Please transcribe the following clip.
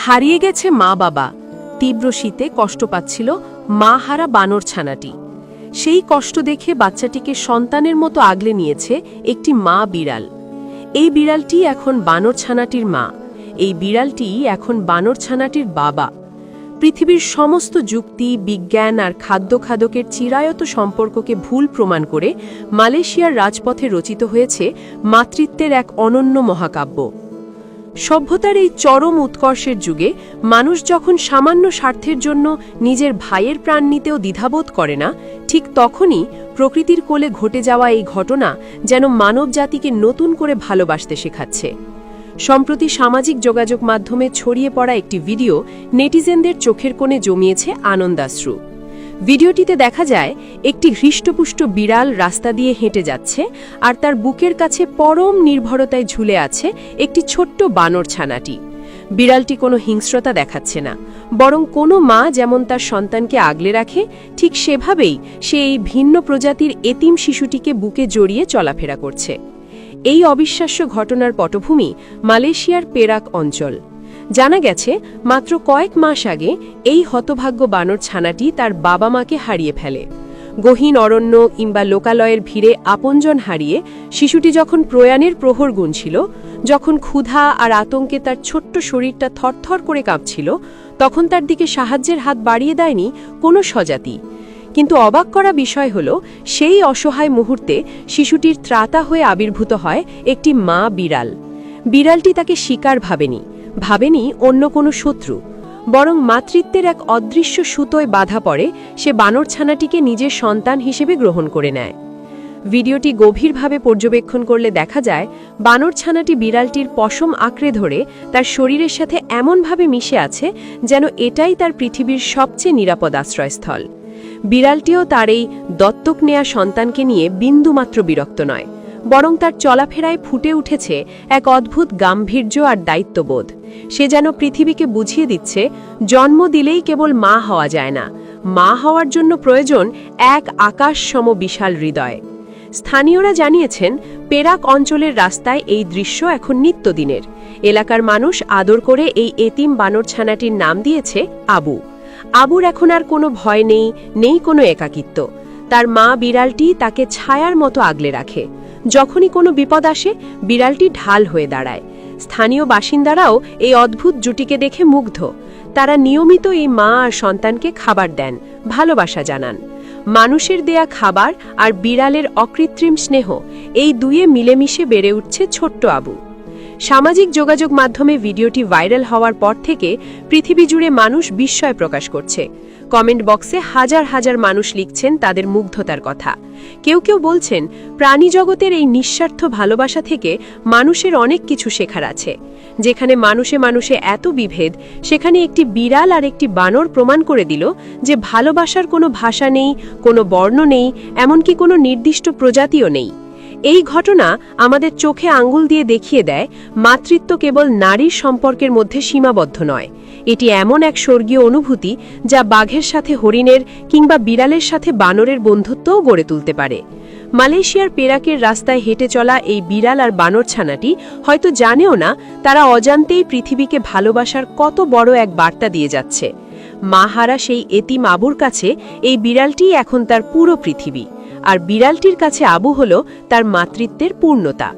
হারিয়ে গেছে মা বাবা। তীব্র শীতে কষ্ট পাচ্ছিল মা হারা বানর ছানাটি। সেই কষ্ট দেখে বাচ্চাটিকে সন্তানের মতো আগলে নিয়েছে একটি মা বিড়াল। এই বিড়ালটি এখন বানর ছানাটির মা। এই বিড়ালটি এখন বানর ছানাটির বাবা। পৃথিবীর সমস্ত যুক্তি, বিজ্ঞান আর খাদ্যের চিরায়ত সম্পর্ককে ভুল প্রমাণ করে মালয়েশিয়ার রাজপথে রচিত হয়েছে মাতৃত্বের এক অনন্য মহাকাব্য। সভ্যতার এই চরম উৎকর্ষের যুগে মানুষ যখন সামান্য স্বার্থের জন্য নিজের ভাইয়ের প্রাণ নিতেও দ্বিধাবোধ করে না, ঠিক তখনই প্রকৃতির কোলে ঘটে যাওয়া এই ঘটনা যেন মানবজাতিকে নতুন করে ভালোবাসতে শেখাচ্ছে। সম্প্রতি সামাজিক যোগাযোগ মাধ্যমে ছড়িয়ে পড়া একটি ভিডিও নেটিজেনদের চোখের কোণে জমিয়েছে আনন্দাশ্রু। ভিডিওটিতে দেখা যায় একটি হৃষ্টপুষ্ট বিড়াল রাস্তা দিয়ে হেঁটে যাচ্ছে, আর তার বুকের কাছে পরম নির্ভরতায় ঝুলে আছে একটি ছোট্ট বানর ছানাটি। বিড়ালটি কোনো হিংস্রতা দেখাচ্ছে না, বরং কোনো মা যেমন তার সন্তানকে আগলে রাখে, ঠিক সেভাবেই সে এই ভিন্ন প্রজাতির এতিম শিশুটিকে বুকে জড়িয়ে চলাফেরা করছে। এই অবিশ্বাস্য ঘটনার পটভূমি মালয়েশিয়ার পেরাক অঞ্চল। জানা গেছে মাত্র কয়েক মাস আগে এই হতভাগ্য বানর ছানাটি তার বাবা মাকে হারিয়ে ফেলে। গহীন অরণ্য কিংবা লোকালয়ের ভিড়ে আপনজন হারিয়ে শিশুটি যখন প্রয়াণের প্রহর গুনছিল, যখন ক্ষুধা আর আতঙ্কে তার ছোট্ট শরীরটা থরথর করে কাঁপছিল, তখন তার দিকে সাহায্যের হাত বাড়িয়ে দেয়নি কোনো স্বজাতি। কিন্তু অবাক করা বিষয় হল, সেই অসহায় মুহূর্তে শিশুটির ত্রাতা হয়ে আবির্ভূত হয় একটি মা বিড়াল। বিড়ালটি তাকে শিকার ভাবেনি অন্য কোনো শত্রু, বরং মাতৃত্বের এক অদৃশ্য সুতোয় বাধা পড়ে সে বানর ছানাটিকে নিজের সন্তান হিসেবে গ্রহণ করে নেয়। ভিডিওটি গভীরভাবে পর্যবেক্ষণ করলে দেখা যায় বানর ছানাটি বিড়ালটির পশম আঁকড়ে ধরে তার শরীরের সাথে এমনভাবে মিশে আছে যেন এটাই তার পৃথিবীর সবচেয়ে নিরাপদ আশ্রয়স্থল। বিড়ালটিও তার এই দত্তক নেয়া সন্তানকে নিয়ে বিন্দুমাত্র বিরক্ত নয়, বরং তার চলাফেরায় ফুটে উঠেছে এক অদ্ভুত গাম্ভীর্য আর দায়িত্ববোধ। সে যেন পৃথিবীকে বুঝিয়ে দিচ্ছে, জন্ম দিলেই কেবল মা হওয়া যায় না, মা হওয়ার জন্য প্রয়োজন এক আকাশ সম বিশাল হৃদয়। স্থানীয়রা জানিয়েছেন, পেরাক অঞ্চলের রাস্তায় এই দৃশ্য এখন নিত্যদিনের। এলাকার মানুষ আদর করে এই এতিম বানর ছানাটির নাম দিয়েছে আবু। আবুর এখন আর কোনো ভয় নেই কোনো একাকিত্ব। তার মা বিড়ালটি তাকে ছায়ার মতো আগলে রাখে। যখনই কোনো বিপদ আসে, বিড়ালটি ঢাল হয়ে দাঁড়ায়। স্থানীয় বাসিন্দারাও এই অদ্ভুত জুটিকে দেখে মুগ্ধ। তারা নিয়মিত এই মা আর সন্তানকে খাবার দেন, ভালোবাসা জানান। মানুষের দেয়া খাবার আর বিড়ালের অকৃত্রিম স্নেহ, এই দুয়ে মিলেমিশে বেড়ে উঠছে ছোট্ট আবু। সামাজিক যোগাযোগ মাধ্যমে ভিডিওটি ভাইরাল হওয়ার পর থেকে পৃথিবী জুড়ে মানুষ বিস্ময় প্রকাশ করছে। কমেন্ট বক্সে হাজার হাজার মানুষ লিখছেন তাদের মুগ্ধতার কথা। কেউ বলছেন, প্রাণী জগতের এই নিঃস্বার্থ ভালোবাসা থেকে মানুষের অনেক কিছু শেখার আছে। যেখানে মানুষে এত বিভেদ, সেখানে একটি বিড়াল আর একটি বানর প্রমাণ করে দিল যে ভালোবাসার কোনো ভাষা নেই, কোনো বর্ণ নেই, এমনকি কোনো নির্দিষ্ট প্রজাতিও নেই। এই ঘটনা আমাদের চোখে আঙ্গুল দিয়ে দেখিয়ে দেয়, মাতৃত্ব কেবল নারীর সম্পর্কের মধ্যে সীমাবদ্ধ নয়। এটি এমন এক স্বর্গীয় অনুভূতি যা বাঘের সাথে হরিণের কিংবা বিড়ালের সাথে বানরের বন্ধুত্বও গড়ে তুলতে পারে। মালয়েশিয়ার পেরাকের রাস্তায় হেঁটে চলা এই বিড়াল আর বানর ছানাটি হয়তো জানেও না তারা অজান্তেই পৃথিবীকে ভালোবাসার কত বড় এক বার্তা দিয়ে যাচ্ছে। মা হারা সেই এতিম আবুর কাছে এই বিড়ালটিই এখন তার পুরো পৃথিবী, আর বিড়ালটির কাছে আবু হলো তার মাতৃত্বের পূর্ণতা।